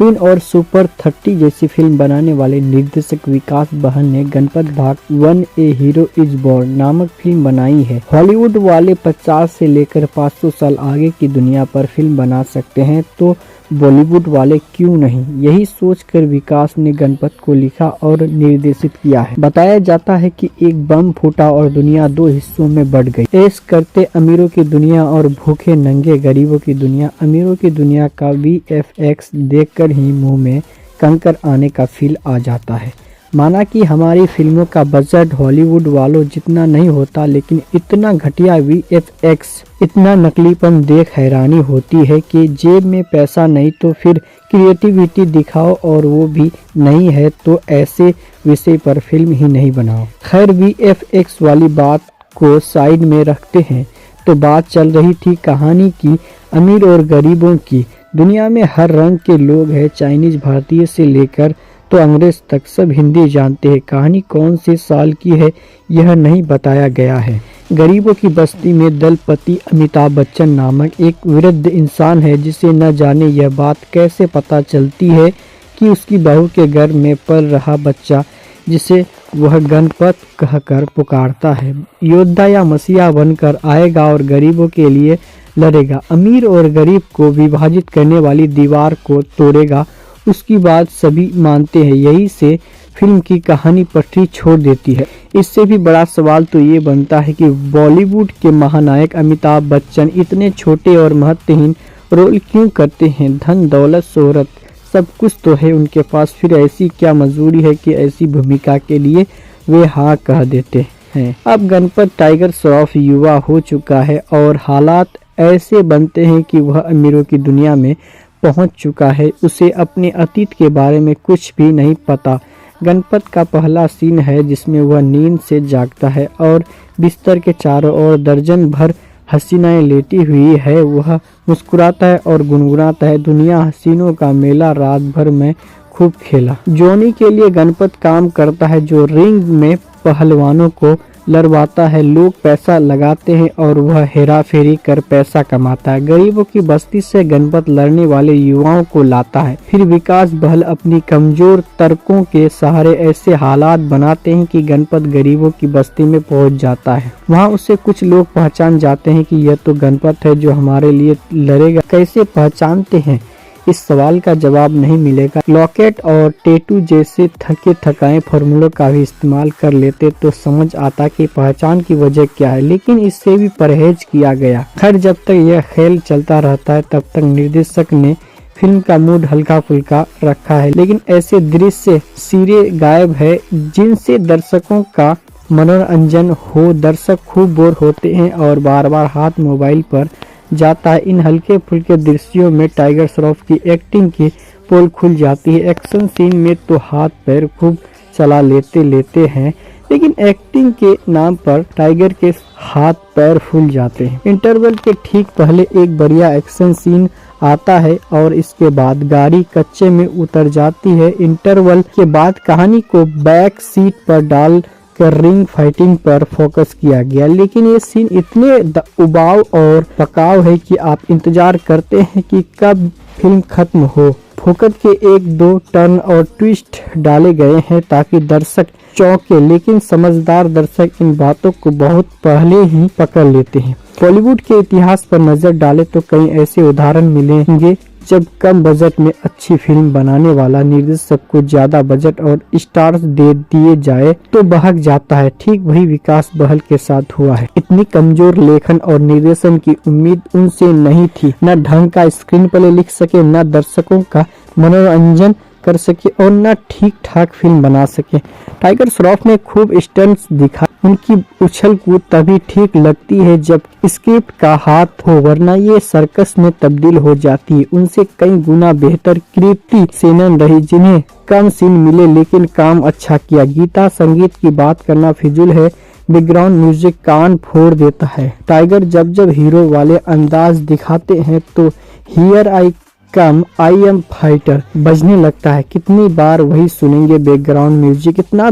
Queen और super 30 जैसी film बनाने वाले निर्देशक विकास बहल ने गणपत भाग 1 ए हीरो इज बोर्न नामक फिल्म बनाई है। हॉलीवुड वाले 50 से लेकर 500 साल आगे की दुनिया पर फिल्म बना सकते हैं तो बॉलीवुड वाले क्यों नहीं, यही सोचकर विकास ने गणपत को लिखा और निर्देशित किया है। बताया जाता है कि एक बम फूटा और दुनिया 2 हिस्सों में बढ़ गई। ऐश करते अमीरों की दुनिया और भूखे नंगे गरीबों की दुनिया। अमीरों की दुनिया का VFX देखकर ही मुंह में कंकर आने का फील आ जाता है। माना कि हमारी फिल्मों का बजट हॉलीवुड वालों जितना नहीं होता, लेकिन इतना घटिया VFX, इतना नकलीपन देख हैरानी होती है कि जेब में पैसा नहीं तो फिर क्रिएटिविटी दिखाओ, और वो भी नहीं है तो ऐसे विषय पर फिल्म ही नहीं बनाओ। खैर VFX वाली बात को साइड में रखते हैं तो बात चल रही थी कहानी की, अमीर और गरीबों की। दुनिया में हर रंग के लोग हैं, चाइनीज भारतीय से लेकर तो अंग्रेज तक सब हिंदी जानते हैं। कहानी कौन से साल की है यह नहीं बताया गया है। गरीबों की बस्ती में दलपति अमिताभ बच्चन नामक एक वृद्ध इंसान है, जिसे न जाने यह बात कैसे पता चलती है कि उसकी बहू के घर में पल रहा बच्चा, जिसे वह गणपत कहकर पुकारता है, योद्धा या मसीहा बनकर आएगा और गरीबों के लिए लड़ेगा। अमीर और गरीब को विभाजित करने वाली दीवार को तोड़ेगा। उसकी बात सभी मानते हैं, यही से फिल्म की कहानी पटरी छोड़ देती है। इससे भी बड़ा सवाल तो ये बनता है कि बॉलीवुड के महानायक अमिताभ बच्चन इतने छोटे और महत्वहीन रोल क्यों करते हैं। धन दौलत शोहरत सब कुछ तो है उनके पास, फिर ऐसी क्या मजबूरी है कि ऐसी भूमिका के लिए वे हाँ कह देते हैं। अब गणपत टाइगर श्रॉफ युवा हो चुका है और हालात ऐसे बनते हैं कि वह अमीरों की दुनिया में पहुंच चुका है। उसे अपने अतीत के बारे में कुछ भी नहीं पता। गणपत का पहला सीन है जिसमें वह नींद से जागता है और बिस्तर के चारों ओर दर्जन भर हसीनाएं लेटी हुई है। वह मुस्कुराता है और गुनगुनाता है, दुनिया हसीनों का मेला रात भर में खूब खेला। जोनी के लिए गणपत काम करता है, जो रिंग में पहलवानों को लड़वाता है। लोग पैसा लगाते हैं और वह हेरा फेरी कर पैसा कमाता है। गरीबों की बस्ती से गणपत लड़ने वाले युवाओं को लाता है। फिर विकास बहल अपनी कमजोर तर्कों के सहारे ऐसे हालात बनाते हैं कि गणपत गरीबों की बस्ती में पहुंच जाता है। वहां उसे कुछ लोग पहचान जाते हैं कि यह तो गणपत है जो हमारे लिए लड़ेगा। कैसे पहचानते हैं, इस सवाल का जवाब नहीं मिलेगा। लॉकेट और टेटू जैसे थके थकाए फॉर्मूलों का भी इस्तेमाल कर लेते तो समझ आता कि पहचान की वजह क्या है, लेकिन इससे भी परहेज किया गया। खैर, जब तक यह खेल चलता रहता है तब तक निर्देशक ने फिल्म का मूड हल्का फुल्का रखा है, लेकिन ऐसे दृश्य सिरे गायब है जिनसे दर्शकों का मनोरंजन हो। दर्शक खूब बोर होते हैं और बार बार हाथ मोबाइल पर जाता है। इन हल्के फुल्के दृश्यों में टाइगर श्रॉफ की एक्टिंग की पोल खुल जाती है। एक्शन सीन में तो हाथ पैर खूब चला लेते हैं, लेकिन एक्टिंग के नाम पर टाइगर के हाथ पैर फूल जाते हैं। इंटरवल के ठीक पहले एक बढ़िया एक्शन सीन आता है और इसके बाद गाड़ी कच्चे में उतर जाती है। इंटरवल के बाद कहानी को बैक सीट पर डाल रिंग फाइटिंग पर फोकस किया गया, लेकिन ये सीन इतने उबाऊ और पकाव है कि आप इंतजार करते हैं कि कब फिल्म खत्म हो। फोकस के 1-2 टर्न और ट्विस्ट डाले गए हैं ताकि दर्शक चौंके, लेकिन समझदार दर्शक इन बातों को बहुत पहले ही पकड़ लेते हैं। बॉलीवुड के इतिहास पर नजर डालें तो कई ऐसे उदाहरण मिलेंगे जब कम बजट में अच्छी फिल्म बनाने वाला निर्देशक को ज्यादा बजट और स्टार्स दे दिए जाए तो बहक जाता है। ठीक वही विकास बहल के साथ हुआ है। इतनी कमजोर लेखन और निर्देशन की उम्मीद उनसे नहीं थी। न ढंग का स्क्रीन प्ले लिख सके, न दर्शकों का मनोरंजन कर सके और न ठीक ठाक फिल्म बना सके। टाइगर श्रॉफ ने खूब स्टंट्स दिखा। उनकी उछल कूद तभी ठीक लगती है जब स्क्रिप्ट का हाथ हो, वरना ये सर्कस में तब्दील हो जाती है। उनसे कई गुना बेहतर कृति सेनन रही, जिन्हें कम सीन मिले लेकिन काम अच्छा किया। गीता संगीत की बात करना फिजूल है, बैकग्राउंड म्यूजिक कान फोड़ देता है। टाइगर जब जब हीरो वाले अंदाज दिखाते हैं तो here I come I am fighter बजने लगता है। कितनी बार वही सुनेंगे। बैकग्राउंड म्यूजिक इतना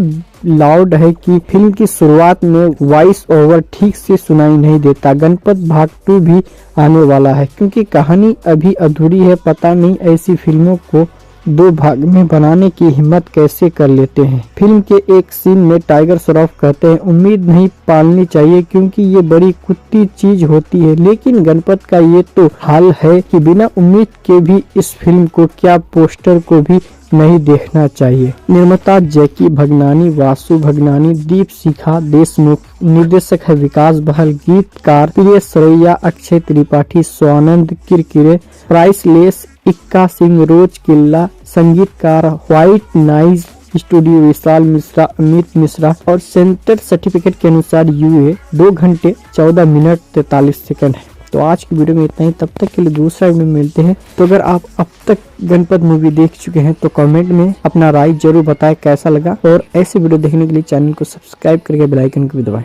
लाउड है कि फिल्म की शुरुआत में वॉइस ओवर ठीक से सुनाई नहीं देता। गणपत भाग 2 भी आने वाला है क्योंकि कहानी अभी अधूरी है। पता नहीं ऐसी फिल्मों को दो भाग में बनाने की हिम्मत कैसे कर लेते हैं। फिल्म के एक सीन में टाइगर श्रॉफ कहते हैं, उम्मीद नहीं पालनी चाहिए क्योंकि ये बड़ी कुत्ती चीज होती है। लेकिन गणपत का ये तो हाल है कि बिना उम्मीद के भी इस फिल्म को, क्या पोस्टर को भी नहीं देखना चाहिए। निर्माता जैकी भगनानी, वासु भगनानी, दीप शिखा देशमुख, निर्देशक है विकास बहल, गीतकार प्रिय सरैया, अक्षय त्रिपाठी, स्वानंद किरकिरे, प्राइसलेस, इक्का सिंह, रोज किल्ला, संगीतकार white noise studio, Vishal Mishra, Amit Mishra और सेंटर सर्टिफिकेट के अनुसार यूए 2 घंटे 14 मिनट 43 सेकंड है। तो आज की वीडियो में इतना ही, तब तक के लिए दूसरा वीडियो में मिलते हैं। तो अगर आप अब तक गणपत मूवी देख चुके हैं तो कमेंट में अपना राय जरूर बताएं कैसा लगा, और ऐसे वीडियो देखने के लिए चैनल को सब्सक्राइब करके बेल आइकन को भी दबाएं।